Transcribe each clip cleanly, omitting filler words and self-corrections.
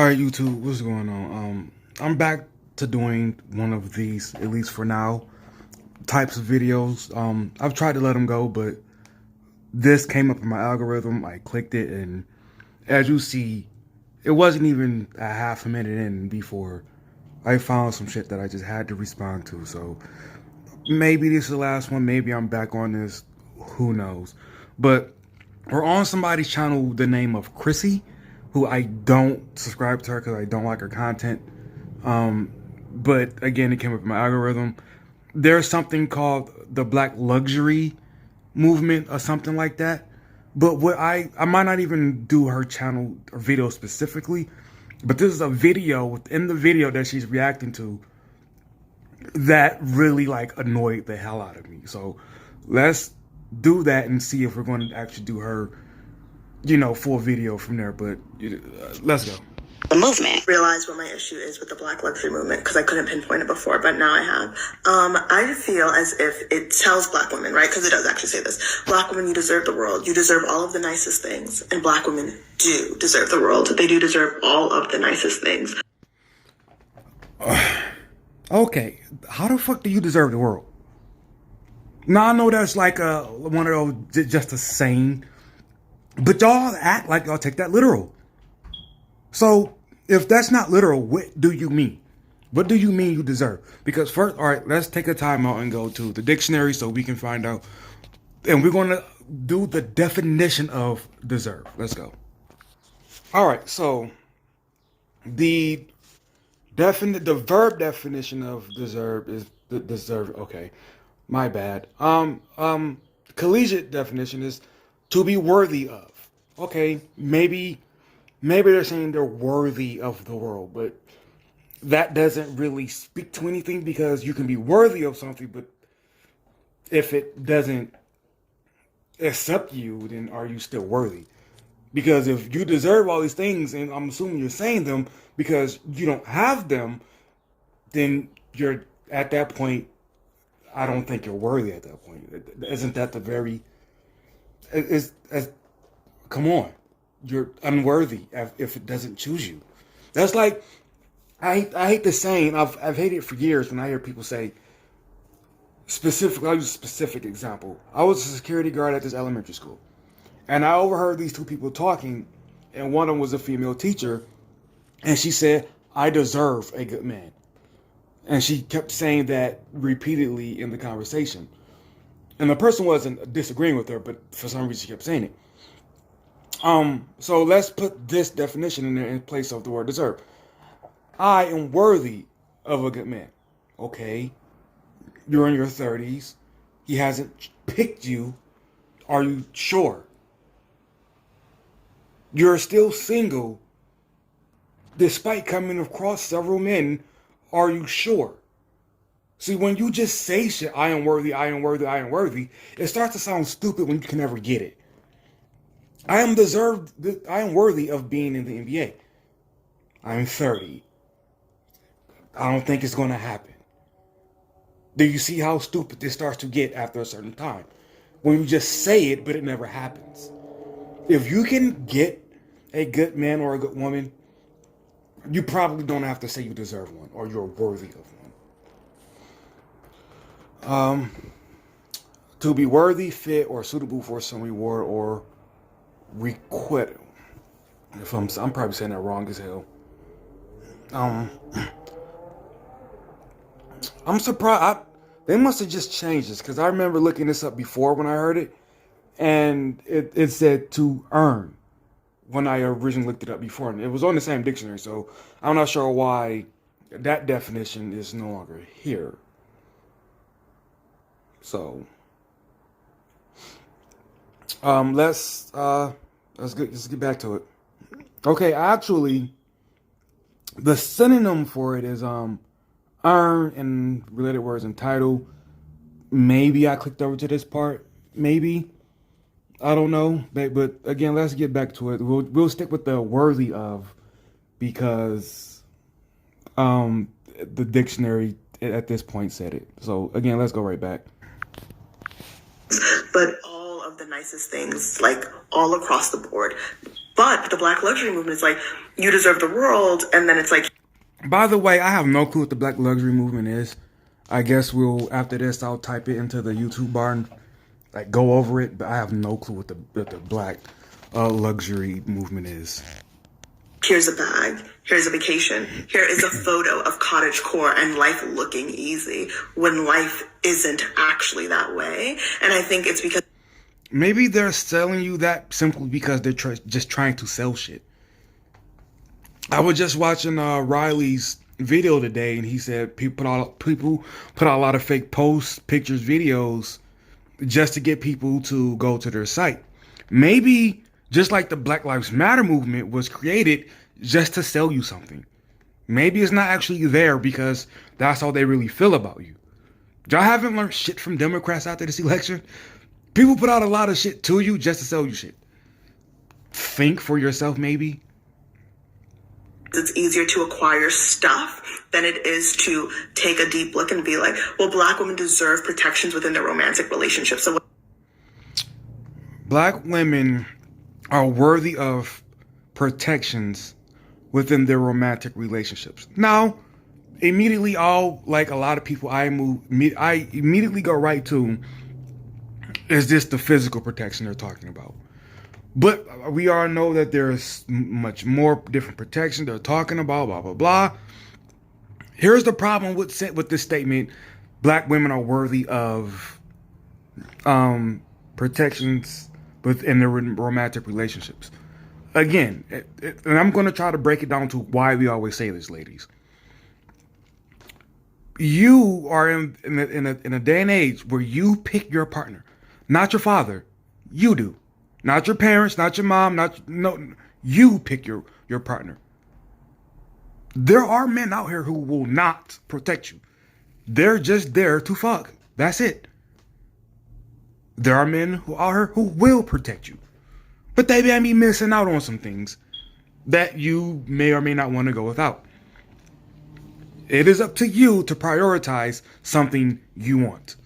Alright, YouTube, what's going on? I'm back to doing one of these, at least for now, types of videos. I've tried to let them go, but this came up in my algorithm. I clicked it, and as you see, it wasn't even a half a minute in before I found some shit that I just had to respond to. So maybe this is the last one. Maybe I'm back on this. Who knows? But we're on somebody's channel, the name of Chrissy, who I don't subscribe to her because I don't like her content. But again, it came up in my algorithm. There's something called the Black Luxury movement or something like that. But what I might not even do her channel or video specifically, but this is a video within the video that she's reacting to that really like annoyed the hell out of me. So let's do that and see if we're going to actually do her, full video from there. But let's go. The movement. Realize what my issue is with the Black luxury movement because I couldn't pinpoint it before, but now I have. I feel as if it tells Black women, right? Because it does actually say this: Black women, you deserve the world. You deserve all of the nicest things, and Black women do deserve the world. They do deserve all of the nicest things. Okay, how the fuck do you deserve the world? Now I know that's like one of those just a saying, but y'all act like y'all take that literal. So if that's not literal, what do you mean? What do you mean you deserve? Because first, all right, let's take a time out and go to the dictionary so we can find out. And we're going to do the definition of deserve. Let's go. All right, so the verb definition of deserve is deserve. Okay, my bad. Collegiate definition is to be worthy of. Okay, maybe they're saying they're worthy of the world, but that doesn't really speak to anything because you can be worthy of something, but if it doesn't accept you, then are you still worthy? Because if you deserve all these things, and I'm assuming you're saying them because you don't have them, then you're at that point, I don't think you're worthy at that point. Isn't that the very, come on. You're unworthy if it doesn't choose you. That's like, I hate the saying. I've hated it for years when I hear people say, I'll use a specific example. I was a security guard at this elementary school, and I overheard these two people talking, and one of them was a female teacher, and she said, I deserve a good man. And she kept saying that repeatedly in the conversation. And the person wasn't disagreeing with her, but for some reason she kept saying it. So let's put this definition in there in place of the word deserve. I am worthy of a good man. Okay. You're in your 30s. He hasn't picked you. Are you sure? You're still single despite coming across several men. Are you sure? See, when you just say shit, I am worthy, I am worthy, I am worthy, it starts to sound stupid when you can never get it. I am worthy of being in the NBA. I'm 30. I don't think it's going to happen. Do you see how stupid this starts to get after a certain time? When you just say it, but it never happens. If you can get a good man or a good woman, you probably don't have to say you deserve one or you're worthy of one. To be worthy, fit, or suitable for some reward or requite. If I'm probably saying that wrong as hell. I'm surprised. They must have just changed this because I remember looking this up before when I heard it, and it said to earn when I originally looked it up before, and it was on the same dictionary. So I'm not sure why that definition is no longer here. So let's get back to it. Okay, actually, the synonym for it is earn and related words and title. Maybe I clicked over to this part. Maybe. I don't know. But again, let's get back to it. We'll stick with the worthy of because the dictionary at this point said it. So again, let's go right back. But all of of the nicest things, like all across the board. But the Black luxury movement is like, you deserve the world, and then it's like, By the way, I have no clue what the Black luxury movement is. I guess after this, I'll type it into the YouTube bar and like go over it. But I have no clue what the Black luxury movement is. here's a bag, here's a vacation, here is a photo of cottage core and life looking easy when life isn't actually that way. And I think it's because Maybe they're selling you that simply because they're just trying to sell shit. I was just watching Riley's video today, and he said people put out a lot of fake posts, pictures, videos, just to get people to go to their site. Maybe just like the Black Lives Matter movement was created just to sell you something. Maybe it's not actually there because that's how they really feel about you. Y'all haven't learned shit from Democrats after this election. People put out a lot of shit to you just to sell you shit. Think for yourself, maybe. it's easier to acquire stuff than it is to take a deep look and be like, well, Black women deserve protections within their romantic relationships. So Black women are worthy of protections within their romantic relationships. Now, immediately, like a lot of people, I immediately go right to, is this the physical protection they're talking about? But we all know that there's much more different protection they're talking about, blah, blah, blah. Here's the problem with this statement: Black women are worthy of protections within their romantic relationships. Again, and I'm going to try to break it down to why we always say this, ladies. You are in a day and age where you pick your partner, not your father. You do. Not your parents, not your mom, you pick your partner. There are men out here who will not protect you. They're just there to fuck. That's it. There are men who out here who will protect you. But they may be missing out on some things that you may or may not want to go without. It is up to you to prioritize something you want.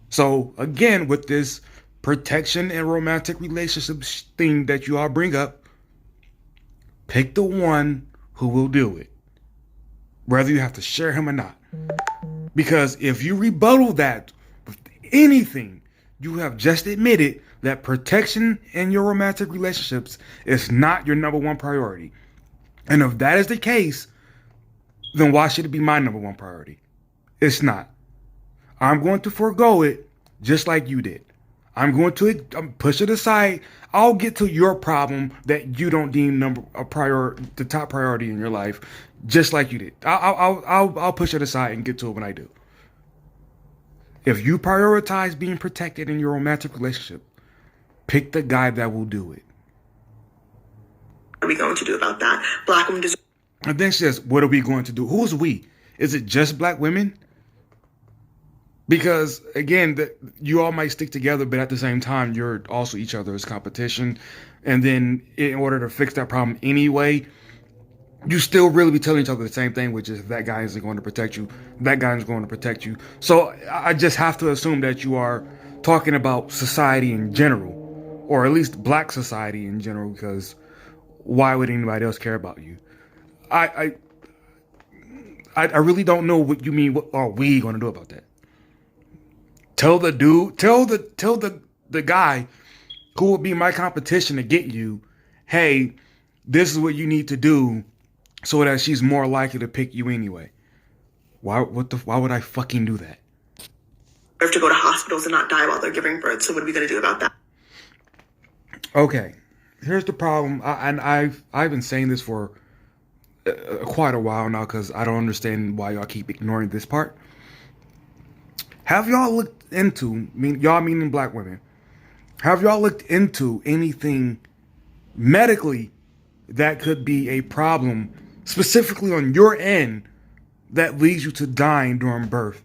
So again, with this protection and romantic relationships thing that you all bring up, pick the one who will do it, whether you have to share him or not. Because if you rebuttal that with anything, you have just admitted that protection in your romantic relationships is not your number one priority. And if that is the case, then why should it be my number one priority? It's not. I'm going to forego it just like you did. I'm going to push it aside. I'll get to your problem that you don't deem the top priority in your life, just like you did. I'll push it aside and get to it when I do. If you prioritize being protected in your romantic relationship, pick the guy that will do it. what are we going to do about that? Black women deserve. And then she says, what are we going to do? Who's we? Is it just Black women? Because, again, you all might stick together, but at the same time, you're also each other's competition. And then in order to fix that problem anyway, you still really be telling each other the same thing, which is that guy isn't going to protect you. That guy is going to protect you. So I just have to assume that you are talking about society in general, or at least Black society in general, because why would anybody else care about you? I really don't know what you mean. What are we going to do about that? Tell the guy who will be my competition to get you, hey, this is what you need to do so that she's more likely to pick you anyway. Why would I fucking do that? To go to hospitals and not die while they're giving birth. So what are we going to do about that? Okay, here's the problem, and I've been saying this for quite a while now because I don't understand why y'all keep ignoring this part. Have y'all looked into, y'all meaning Black women, have y'all looked into anything medically that could be a problem specifically on your end that leads you to dying during birth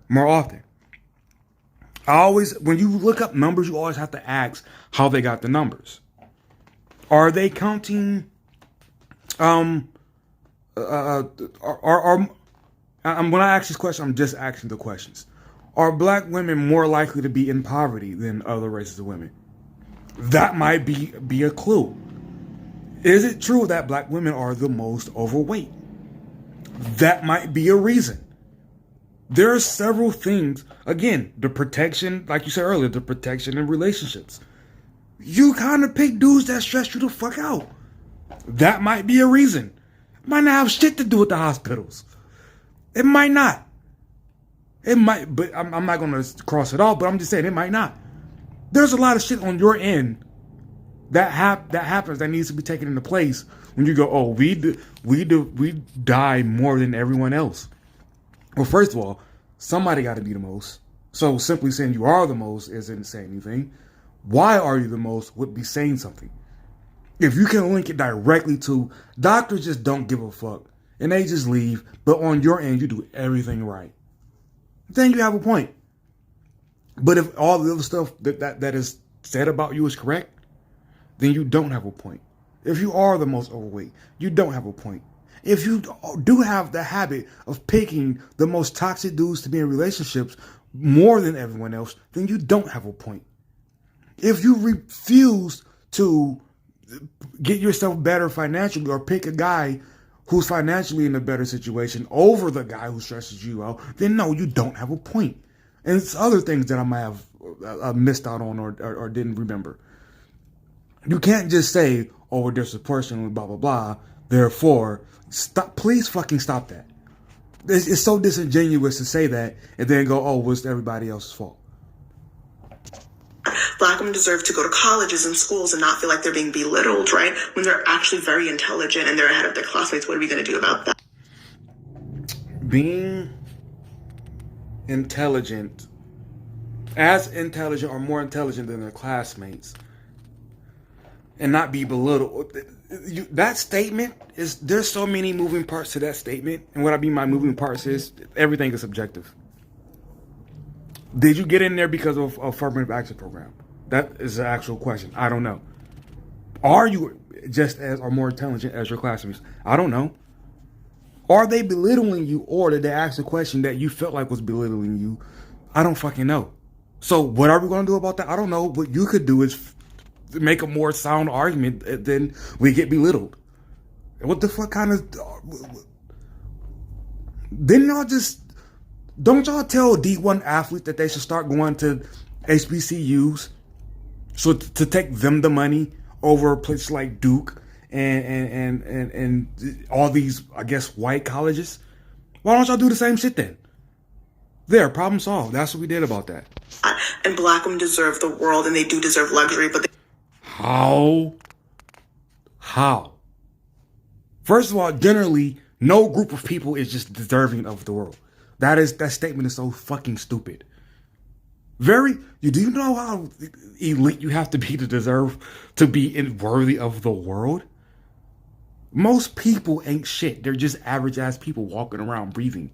more often? When you look up numbers, you always have to ask how they got the numbers. Are they counting, when I ask this question, I'm just asking the questions. Are black women more likely to be in poverty than other races of women? That might be a clue. Is it true that black women are the most overweight? That might be a reason. There are several things. Again, the protection, like you said earlier, the protection in relationships. You kind of pick dudes that stress you the fuck out. That might be a reason. It might not have shit to do with the hospitals. It might not. It might, but I'm not going to cross it off, but I'm just saying it might not. There's a lot of shit on your end that happens that needs to be taken into place when you go, oh, we die more than everyone else. Well, first of all, somebody got to be the most. So simply saying you are the most isn't saying anything. Why are you the most would be saying something. If you can link it directly to doctors just don't give a fuck and they just leave, but on your end you do everything right, then you have a point. But if all the other stuff that is said about you is correct, then you don't have a point. If you are the most overweight, you don't have a point. If you do have the habit of picking the most toxic dudes to be in relationships more than everyone else, then you don't have a point. If you refuse to get yourself better financially or pick a guy who's financially in a better situation over the guy who stresses you out, then no, you don't have a point. And it's other things that I might have missed out on or didn't remember. You can't just say, oh, we're disproportionately blah, blah, blah. Therefore, stop. Please fucking stop that. It's so disingenuous to say that and then go, oh, it's everybody else's fault. Black women deserve to go to colleges and schools and not feel like they're being belittled, right? When they're actually very intelligent and they're ahead of their classmates. What are we going to do about that? Being intelligent, as intelligent or more intelligent than their classmates, and not be belittled. That statement is, there's so many moving parts to that statement. And what I mean by moving parts is everything is subjective. Did you get in there because of affirmative action program? That is the actual question. I don't know. Are you just as or more intelligent as your classmates? I don't know. Are they belittling you, or did they ask a question that you felt like was belittling you? I don't fucking know. So what are we going to do about that? I don't know. What you could do is make a more sound argument than we get belittled. What the fuck kind of... Didn't y'all just... Don't y'all tell D1 athletes that they should start going to HBCUs so to take them the money over places like Duke and all these, I guess, white colleges? Why don't y'all do the same shit then? There, problem solved. That's what we did about that. And black women deserve the world, and they do deserve luxury, but How? First of all, generally, no group of people is just deserving of the world. That statement is so fucking stupid. Do you know how elite you have to be to deserve to be worthy of the world? Most people ain't shit. They're just average ass people walking around breathing.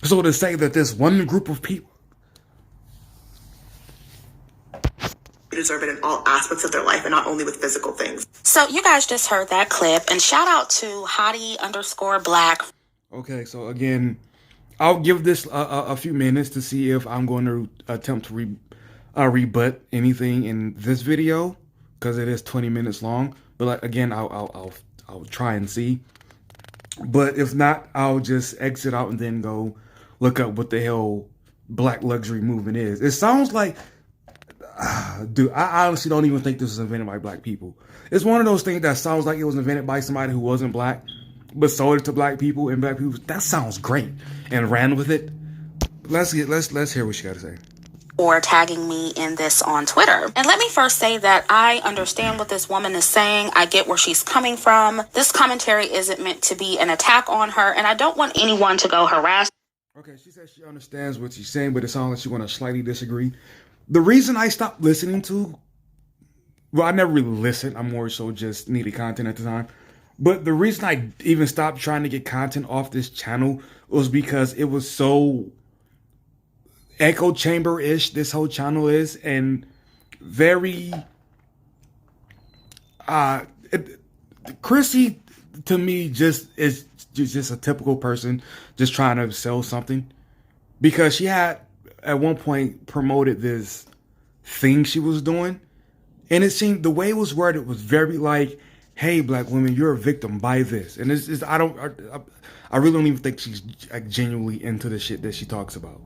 So to say that this one group of people deserve it in all aspects of their life and not only with physical things. So you guys just heard that clip, and shout out to Hottie_Black. Okay, so again, I'll give this a few minutes to see if I'm going to attempt to rebut anything in this video, because it is 20 minutes long. But again, I'll try and see. But if not, I'll just exit out and then go look up what the hell black luxury movement is. It sounds like, dude, I honestly don't even think this was invented by black people. It's one of those things that sounds like it was invented by somebody who wasn't black, but sold it to black people, and black people, that sounds great, and ran with it. Let's hear what she got to say. Or tagging me in this on Twitter. And let me first say that I understand what this woman is saying. I get where she's coming from. This commentary isn't meant to be an attack on her, and I don't want anyone to go harass. Okay, she says she understands what she's saying, but it sounds like she want to slightly disagree. The reason I stopped listening to, well, I never really listened. I'm more so just needed content at the time. But the reason I even stopped trying to get content off this channel was because it was so echo chamber-ish, this whole channel is, and very Chrissy to me just is just a typical person just trying to sell something, because she had at one point promoted this thing she was doing, and it seemed the way it was worded was very like, "Hey, black women, you're a victim. Buy this." And it's I really don't even think she's like genuinely into the shit that she talks about.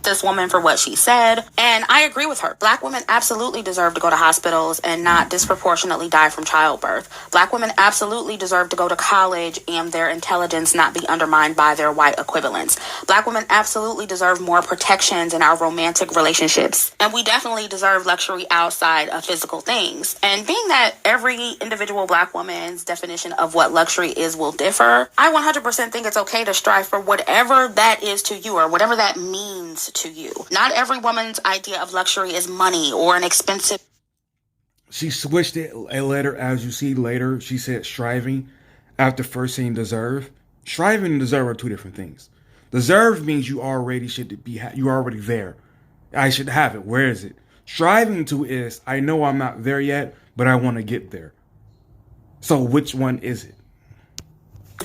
This woman for what she said, and I agree with her. Black women absolutely deserve to go to hospitals and not disproportionately die from childbirth. Black women absolutely deserve to go to college and their intelligence not be undermined by their white equivalents. Black women absolutely deserve more protections in our romantic relationships, and we definitely deserve luxury outside of physical things. And being that every individual black woman's definition of what luxury is will differ, I 100% think it's okay to strive for whatever that is to you or whatever that means to you. Not every woman's idea of luxury is money or an expensive. She switched it a letter, as you see later. She said striving after first saying deserve. Striving and deserve are two different things. Deserve means you already should be, you already there. I should have it. Where is it? Striving to is, I know I'm not there yet, but I want to get there. So which one is it?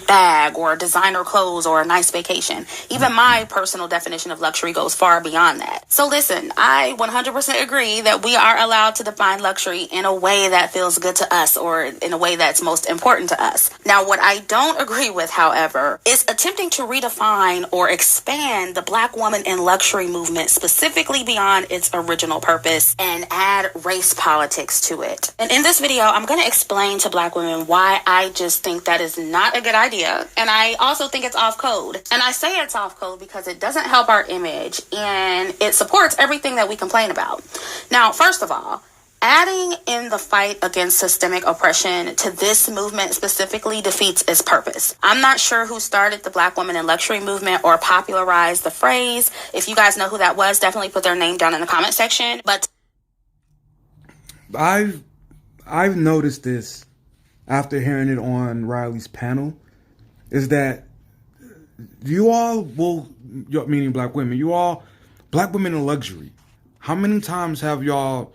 Bag or designer clothes or a nice vacation. Even my personal definition of luxury goes far beyond that. So listen, I 100% agree that we are allowed to define luxury in a way that feels good to us or in a way that's most important to us. Now, what I don't agree with, however, is attempting to redefine or expand the black woman in luxury movement specifically beyond its original purpose and add race politics to it. And in this video, I'm going to explain to black women why I just think that is not a good idea. And I also think it's off code. And I say it's off code because it doesn't help our image and it supports everything that we complain about. Now, first of all, adding in the fight against systemic oppression to this movement specifically defeats its purpose. I'm not sure who started the Black woman in luxury movement or popularized the phrase. If you guys know who that was, definitely put their name down in the comment section. But I've noticed this after hearing it on Riley's panel, is that you all will, meaning black women, you all, black women in luxury, how many times have y'all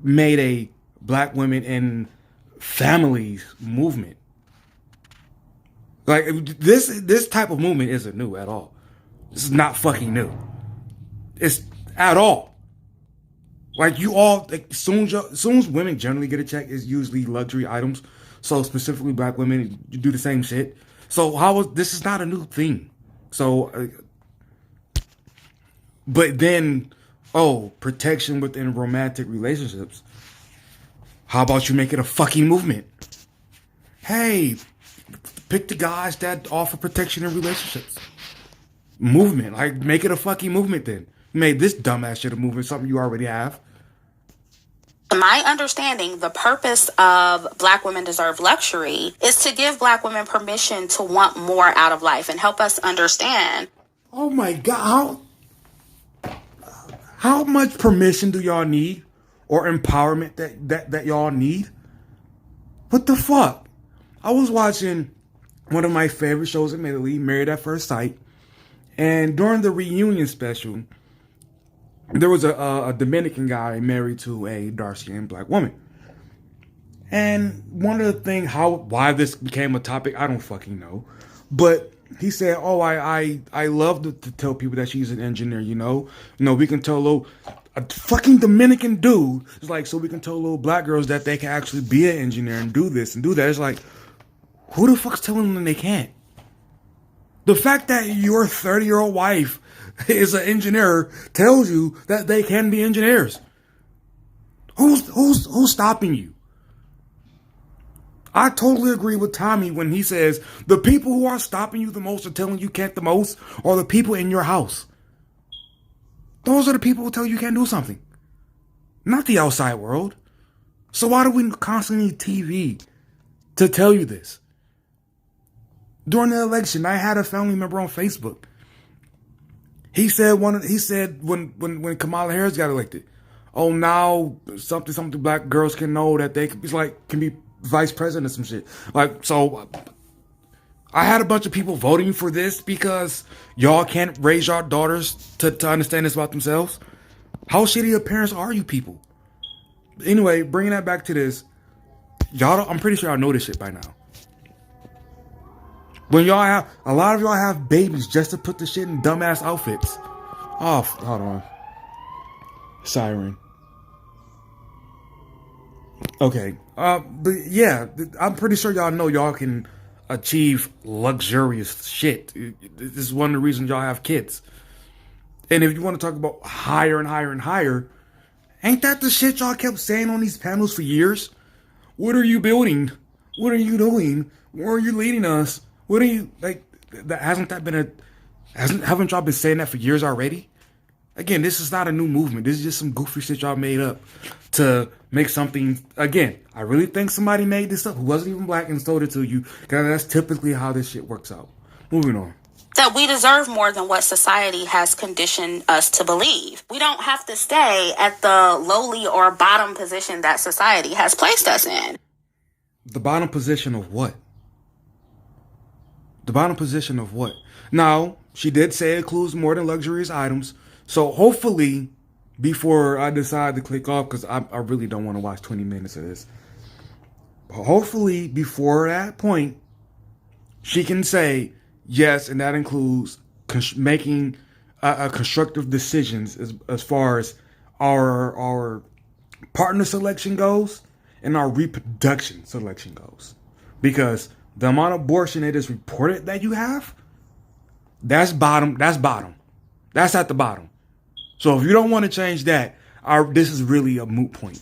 made a black women in families movement? Like, this type of movement isn't new at all. This is not fucking new. It's at all. Like, you all, like, soon as women generally get a check, it's usually luxury items. So specifically black women, you do the same shit. So this is not a new thing. So, but then, protection within romantic relationships. How about you make it a fucking movement? Hey, pick the guys that offer protection in relationships. Movement, like, make it a fucking movement then. You made this dumbass shit a movement, something you already have. To my understanding, the purpose of Black Women Deserve Luxury is to give Black women permission to want more out of life and help us understand. Oh my God, how much permission do y'all need, or empowerment that y'all need? What the fuck? I was watching one of my favorite shows, admittedly, Married at First Sight, and during the reunion special, there was a Dominican guy married to a dark-skinned black woman. And one of the things, why this became a topic, I don't fucking know. But he said, I love to tell people that she's an engineer, you know? We can tell a fucking Dominican dude, it's like, so we can tell little black girls that they can actually be an engineer and do this and do that. It's like, who the fuck's telling them they can't? The fact that your 30-year-old wife is an engineer tells you that they can be engineers. Who's stopping you? I totally agree with Tommy when he says the people who are stopping you the most or telling you can't the most are the people in your house. Those are the people who tell you can't do something, not the outside world. So why do we constantly need TV to tell you this? During the election, I had a family member on Facebook. He said when Kamala Harris got elected, now something black girls can know that they can be vice president or some shit. Like, so I had a bunch of people voting for this because y'all can't raise your daughters to understand this about themselves. How shitty of parents are you people? Anyway, bringing that back to this, I'm pretty sure y'all know this shit by now. When a lot of y'all have babies just to put the shit in dumbass outfits. Oh, hold on. Siren. Okay. But yeah, I'm pretty sure y'all know y'all can achieve luxurious shit. This is one of the reasons y'all have kids. And if you want to talk about higher and higher and higher, ain't that the shit y'all kept saying on these panels for years? What are you building? What are you doing? Where are you leading us? What are you like? Hasn't that been haven't y'all been saying that for years already? Again, this is not a new movement. This is just some goofy shit y'all made up to make something. Again, I really think somebody made this up who wasn't even black and sold it to you, because that's typically how this shit works out. Moving on. That we deserve more than what society has conditioned us to believe. We don't have to stay at the lowly or bottom position that society has placed us in. The bottom position of what? The bottom position of what? Now, she did say it includes more than luxurious items. So hopefully, before I decide to click off, because I really don't want to watch 20 minutes of this. Hopefully, before that point, she can say, yes, and that includes making constructive decisions as far as our partner selection goes and our reproduction selection goes. Because the amount of abortion it is reported that you have, that's bottom. That's bottom. That's at the bottom. So if you don't want to change that, this is really a moot point.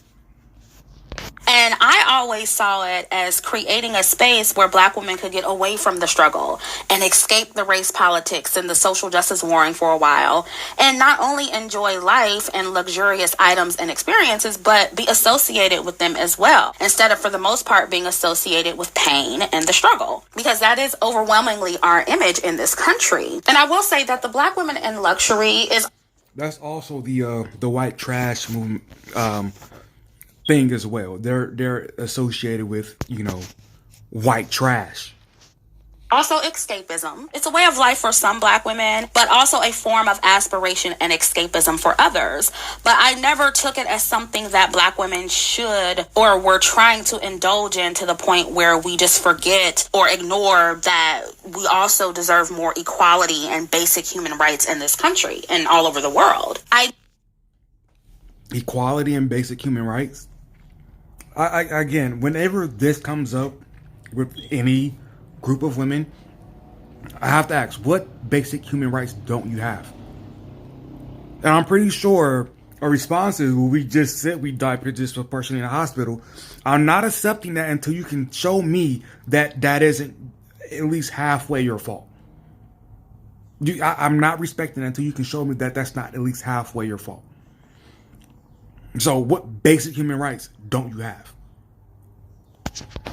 And I always saw it as creating a space where black women could get away from the struggle and escape the race politics and the social justice warring for a while, and not only enjoy life and luxurious items and experiences, but be associated with them as well, instead of, for the most part, being associated with pain and the struggle, because that is overwhelmingly our image in this country. And I will say that the black women in luxury is... That's also the white trash movement thing as well. They're associated with, white trash. Also escapism. It's a way of life for some black women, but also a form of aspiration and escapism for others. But I never took it as something that black women should or were trying to indulge in, to the point where we just forget or ignore that we also deserve more equality and basic human rights in this country and all over the world. Equality and basic human rights? Again, whenever this comes up with any group of women, I have to ask, what basic human rights don't you have? And I'm pretty sure a response is, well, we just said we diapered this person in a hospital. I'm not accepting that until you can show me that isn't at least halfway your fault. I'm not respecting it until you can show me that that's not at least halfway your fault. So what basic human rights don't you have?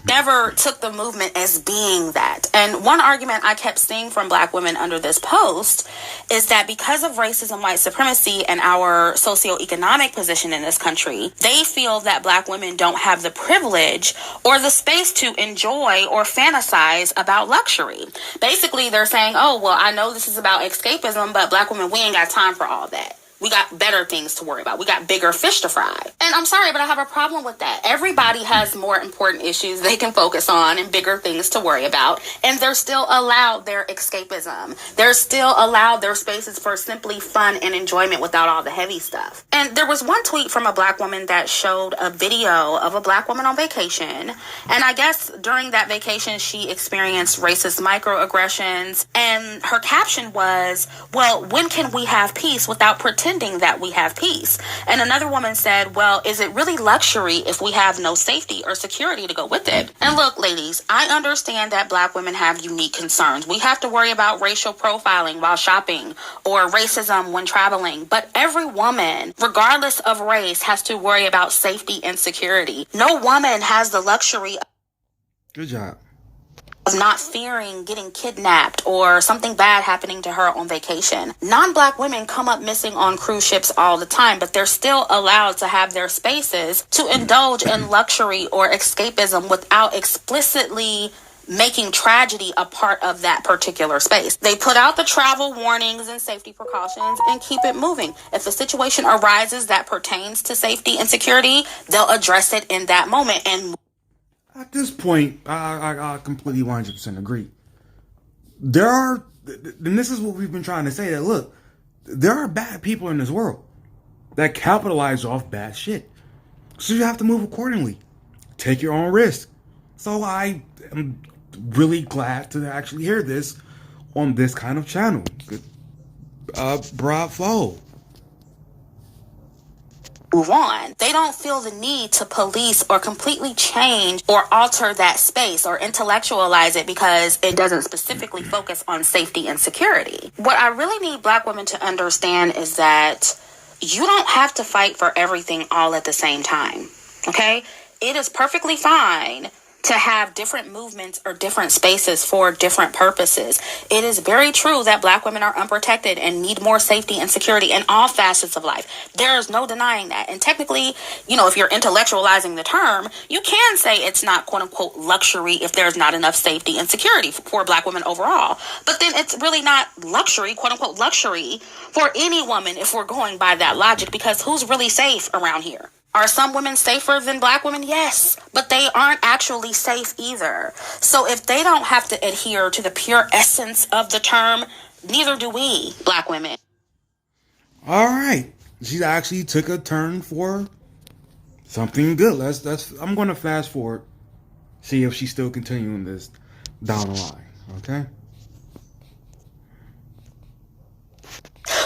Never took the movement as being that. And one argument I kept seeing from black women under this post is that because of racism, white supremacy, and our socioeconomic position in this country, they feel that black women don't have the privilege or the space to enjoy or fantasize about luxury. Basically, they're saying, oh, well, I know this is about escapism, but black women, we ain't got time for all that. We got better things to worry about. We got bigger fish to fry. And I'm sorry, but I have a problem with that. Everybody has more important issues they can focus on and bigger things to worry about. And they're still allowed their escapism. They're still allowed their spaces for simply fun and enjoyment without all the heavy stuff. And there was one tweet from a black woman that showed a video of a black woman on vacation. And I guess during that vacation, she experienced racist microaggressions. And her caption was, well, when can we have peace without pretending that we have peace? And another woman said, well, is it really luxury if we have no safety or security to go with it? And look, ladies, I understand that black women have unique concerns. We have to worry about racial profiling while shopping or racism when traveling. But every woman, regardless of race, has to worry about safety and security. No woman has the luxury Good job. of not fearing getting kidnapped or something bad happening to her on vacation. Non-black women come up missing on cruise ships all the time, but they're still allowed to have their spaces to indulge in luxury or escapism without explicitly making tragedy a part of that particular space. They put out the travel warnings and safety precautions and keep it moving. If a situation arises that pertains to safety and security, they'll address it in that moment. And at this point, I completely 100% agree. There are, and this is what we've been trying to say, that look, there are bad people in this world that capitalize off bad shit. So you have to move accordingly. Take your own risk. So I am really glad to actually hear this on this kind of channel. Bravo. Move on. They don't feel the need to police or completely change or alter that space or intellectualize it because it doesn't specifically focus on safety and security. What I really need Black women to understand is that you don't have to fight for everything all at the same time. Okay? It is perfectly fine to have different movements or different spaces for different purposes. It is very true that Black women are unprotected and need more safety and security in all facets of life. There is no denying that. And technically, if you're intellectualizing the term, you can say it's not quote unquote luxury if there's not enough safety and security for Black women overall. But then it's really not luxury, quote unquote luxury, for any woman if we're going by that logic, because who's really safe around here? Are some women safer than Black women? Yes, but they aren't actually safe either. So if they don't have to adhere to the pure essence of the term, neither do we, Black women. All right. She actually took a turn for something good. I'm going to fast forward, see if she's still continuing this down the line. Okay?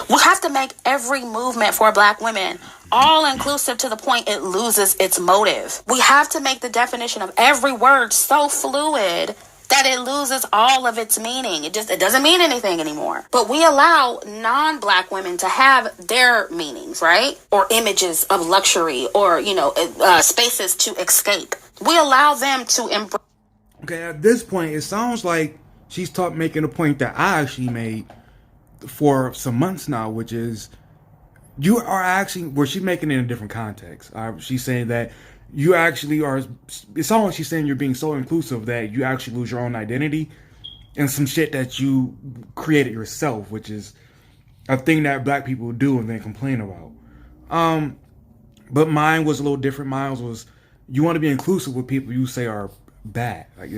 We have to make every movement for Black women all inclusive to the point it loses its motive. We have to make the definition of every word so fluid that it loses all of its meaning. It doesn't mean anything anymore. But we allow non-Black women to have their meanings, right? Or images of luxury or, spaces to escape. We allow them to embrace. Okay, at this point, it sounds like she's making a point that I actually made for some months now, which is you are actually, she's making it in a different context. She's saying that you actually are, it sounds like she's saying you're being so inclusive that you actually lose your own identity and some shit that you created yourself, which is a thing that Black people do and then complain about. But mine was a little different. Mine was, you want to be inclusive with people you say are bad. Like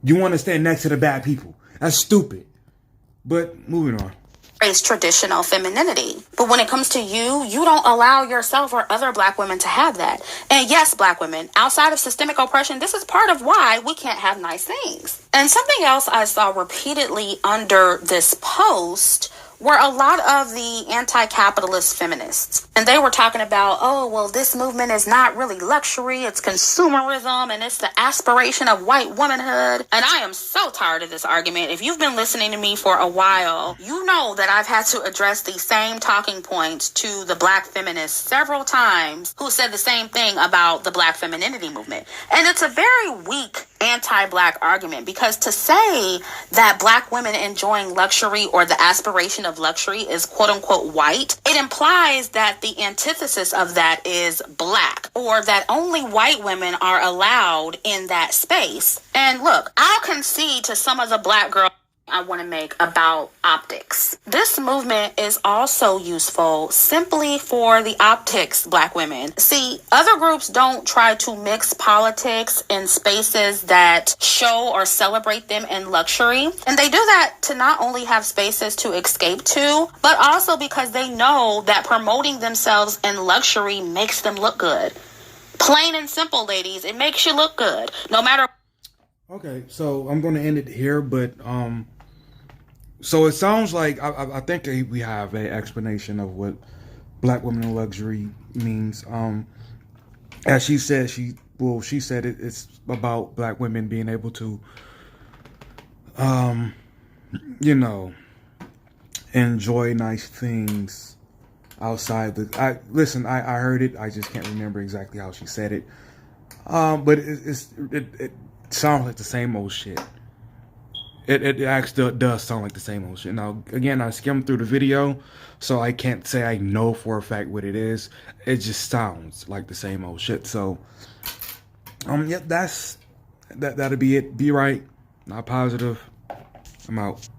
you want to stand next to the bad people. That's stupid. But moving on. Traditional femininity. But when it comes to you don't allow yourself or other Black women to have that. And yes, Black women, outside of systemic oppression, this is part of why we can't have nice things. And something else I saw repeatedly under this post were a lot of the anti-capitalist feminists. And they were talking about, this movement is not really luxury, it's consumerism, and it's the aspiration of white womanhood. And I am so tired of this argument. If you've been listening to me for a while, you know that I've had to address these same talking points to the Black feminists several times who said the same thing about the Black femininity movement. And it's a very weak anti-Black argument, because to say that Black women enjoying luxury or the aspiration of luxury is quote unquote white, it implies that the antithesis of that is Black, or that only white women are allowed in that space. And look, I'll concede to some of the Black girls I want to make about optics. This movement is also useful simply for the optics, Black women. See, other groups don't try to mix politics in spaces that show or celebrate them in luxury. And they do that to not only have spaces to escape to, but also because they know that promoting themselves in luxury makes them look good. Plain and simple, ladies. It makes you look good. No matter. Okay, so I'm going to end it here, but so it sounds like I think we have an explanation of what Black women in luxury means. As she said, she said it's about Black women being able to, enjoy nice things outside I heard it. I just can't remember exactly how she said it. But it sounds like the same old shit. It actually does sound like the same old shit. Now, again, I skimmed through the video, so I can't say I know for a fact what it is. It just sounds like the same old shit. So, that'll be it. Be right, not positive. I'm out.